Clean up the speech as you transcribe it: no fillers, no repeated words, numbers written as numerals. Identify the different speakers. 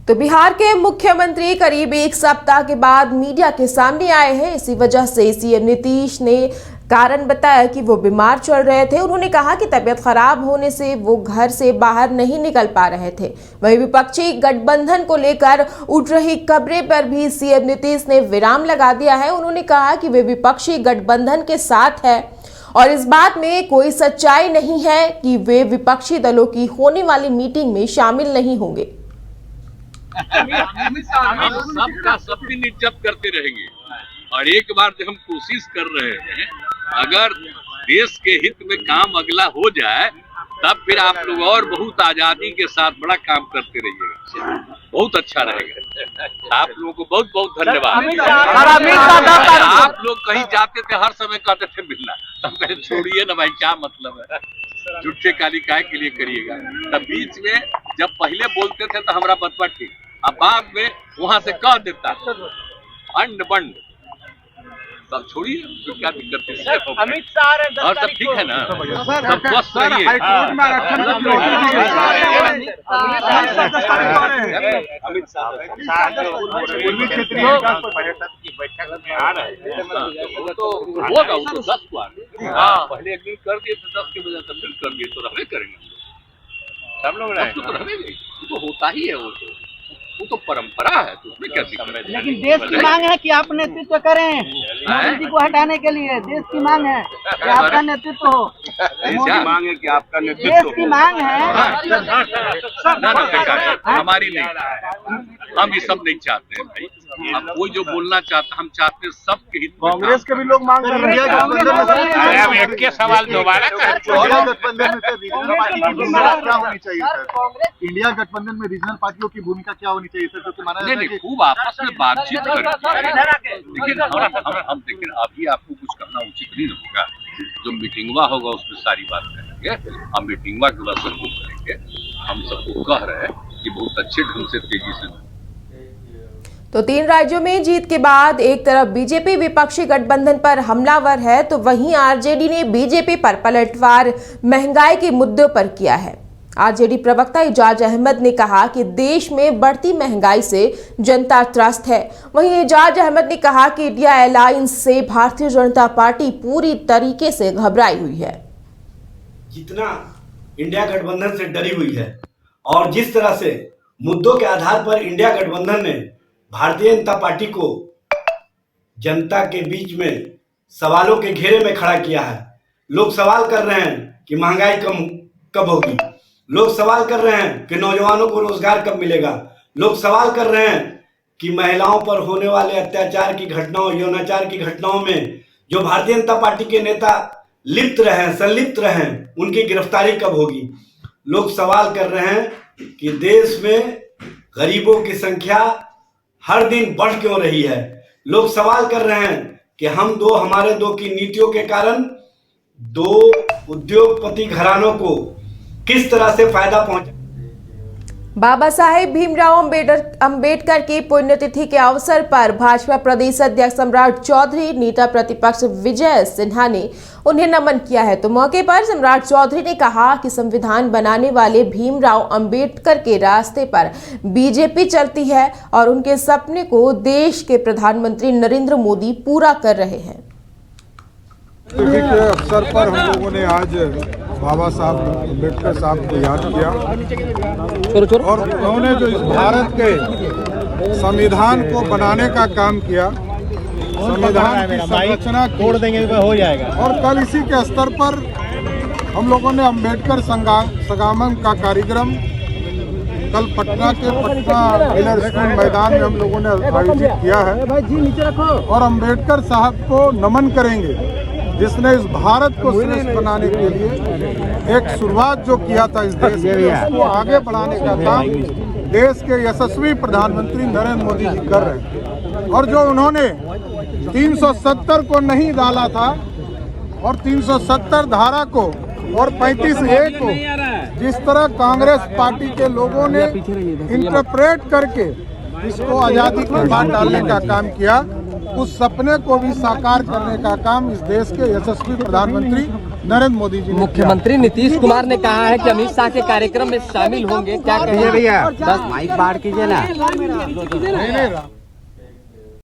Speaker 1: तो बिहार के मुख्यमंत्री करीब एक सप्ताह के बाद मीडिया के सामने आए हैं। इसी वजह से सीएम नीतीश ने कारण बताया कि वो बीमार चल रहे थे। उन्होंने कहा कि तबीयत खराब होने से वो घर से बाहर नहीं निकल पा रहे थे। वहीं विपक्षी गठबंधन को लेकर उठ रही खबरें पर भी सीएम नीतीश ने विराम लगा दिया है। उन्होंने कहा कि वे विपक्षी गठबंधन के साथ है और इस बात में कोई सच्चाई नहीं है कि वे विपक्षी दलों की होने वाली मीटिंग में शामिल नहीं होंगे।
Speaker 2: हम सबका सब दिन इज्जत करते रहेंगे और एक बार जब हम कोशिश कर रहे हैं, अगर देश के हित में काम अगला हो जाए तब फिर आप लोग और बहुत आजादी के साथ बड़ा काम करते रहिएगा, बहुत अच्छा रहेगा। आप लोगों को बहुत बहुत धन्यवाद। आप लोग कहीं जाते थे हर समय कहते थे मिलना, तब कहे छोड़िए ना भाई, क्या मतलब है, झूठे काली काय के लिए करिएगा। तब बीच में जब पहले बोलते थे तो हमारा बतवा ठीक, अब बाद में वहां से कह देता अंड बंड, तब छोड़िए, तो क्या दिक्कत है।
Speaker 3: अमित शाह
Speaker 2: और सब ठीक है ना, सब स्वस्थ रहिए।
Speaker 3: अमित शाह
Speaker 2: पूर्वी क्षेत्रीय पर्यटन की बैठक में आ रहे हैं, वो तो होगा, वो तो 10 बार पहले एक दिन कर दिए थे, 10 के बजाय तब फिर कर दिए, तो रहने करेंगे सब लोग, तो रहेंगे, वो तो होता ही है, वो तो परंपरा है, तो उसमें क्या दिक्कत है।
Speaker 3: लेकिन देश की मांग है कि आप नेतृत्व करें, मोदी जी को हटाने के लिए देश की मांग है कि आपका नेतृत्व हो।
Speaker 2: देश की मांग है कि आपका नेतृत्व
Speaker 3: देश की मांग है,
Speaker 2: हमारी नहीं, हम ये सब नहीं चाहते हैं भाई। अब कोई जो बोलना चाहता, हम चाहते हैं सबके हित में।
Speaker 4: कांग्रेस के भी लोग मांग कर रहे हैं।
Speaker 2: एक के सवाल दोबारा
Speaker 4: इंडिया गठबंधन में रीजनल पार्टी की भूमिका क्या होनी चाहिए सर? इंडिया गठबंधन में रीजनल पार्टियों की भूमिका क्या होनी चाहिए सर? क्योंकि माना जाता है कि
Speaker 2: खूब आपस में बातचीत करके, लेकिन हम लेकिन अभी आपको कुछ करना उचित नहीं होगा। जो मीटिंगवा होगा उसमें सारी बात करेंगे, हम मीटिंगवा के बाद सबको करेंगे। हम सबको कह रहे हैं कि बहुत अच्छे ढंग से तेजी से।
Speaker 1: तो 3 राज्यों में जीत के बाद एक तरफ बीजेपी विपक्षी गठबंधन पर हमलावर है, तो वहीं आरजेडी ने बीजेपी पर पलटवार महंगाई के मुद्दों पर किया है। आरजेडी प्रवक्ता एजाज अहमद ने कहा कि देश में बढ़ती महंगाई से जनता त्रस्त है। वहीं एजाज अहमद ने कहा कि इंडिया अलायंस से भारतीय जनता पार्टी पूरी तरीके से घबराई हुई है।
Speaker 5: जितना इंडिया गठबंधन से डरी हुई है और जिस तरह से मुद्दों के आधार पर इंडिया गठबंधन ने भारतीय जनता पार्टी को जनता के बीच में सवालों के घेरे में खड़ा किया है। लोग सवाल कर रहे हैं कि महंगाई कब होगी, लोग सवाल कर रहे हैं कि नौजवानों को रोजगार कब मिलेगा, लोग सवाल कर रहे हैं कि महिलाओं पर होने वाले अत्याचार की घटनाओं, यौनाचार की घटनाओं में जो भारतीय जनता पार्टी के नेता लिप्त रहे, संलिप्त रहे, उनकी गिरफ्तारी कब होगी। लोग सवाल कर रहे हैं कि देश में गरीबों की संख्या हर दिन बढ़ क्यों रही है। लोग सवाल कर रहे हैं कि हमारे दो की नीतियों के कारण 2 उद्योगपति घरानों को किस तरह से फायदा पहुंचा।
Speaker 1: बाबा साहेब भीमराव अंबेडकर की पुण्यतिथि के अवसर पर भाजपा प्रदेश अध्यक्ष सम्राट चौधरी, नेता प्रतिपक्ष विजय सिन्हा ने उन्हें नमन किया है। तो मौके पर सम्राट चौधरी ने कहा कि संविधान बनाने वाले भीमराव अंबेडकर के रास्ते पर बीजेपी चलती है और उनके सपने को देश के प्रधानमंत्री नरेंद्र मोदी पूरा कर रहे हैं।
Speaker 4: के अवसर पर हम लोगों ने आज बाबा साहब अम्बेडकर साहब को याद किया और उन्होंने जो इस भारत के संविधान को बनाने का काम किया, संविधान की संरचना छोड़ देंगे हो जाएगा। और कल इसी के स्तर पर हम लोगों ने अम्बेडकर संगमम का कार्यक्रम कल पटना के मिलर स्कूल मैदान में हम लोगों ने आयोजित किया है और अम्बेडकर साहब को नमन करेंगे जिसने इस भारत को श्रेष्ठ बनाने के लिए एक शुरुआत जो किया था इस देश में, उसको आगे बढ़ाने का काम देश के यशस्वी प्रधानमंत्री नरेंद्र मोदी जी कर रहे हैं। और जो उन्होंने 370 को नहीं डाला था और 370 धारा को और 35A को जिस तरह कांग्रेस पार्टी के लोगों ने इंटरप्रेट करके इसको आज़ादी के बाद डालने का काम किया, उस सपने को भी साकार करने का काम इस देश के यशस्वी प्रधानमंत्री नरेंद्र मोदी जी ने
Speaker 6: मुख्यमंत्री नीतीश कुमार ने कहा है कि अमित शाह के कार्यक्रम में शामिल होंगे, क्या कहिए भैया? 10 माइक बाहर कीजिए ना।
Speaker 4: नहीं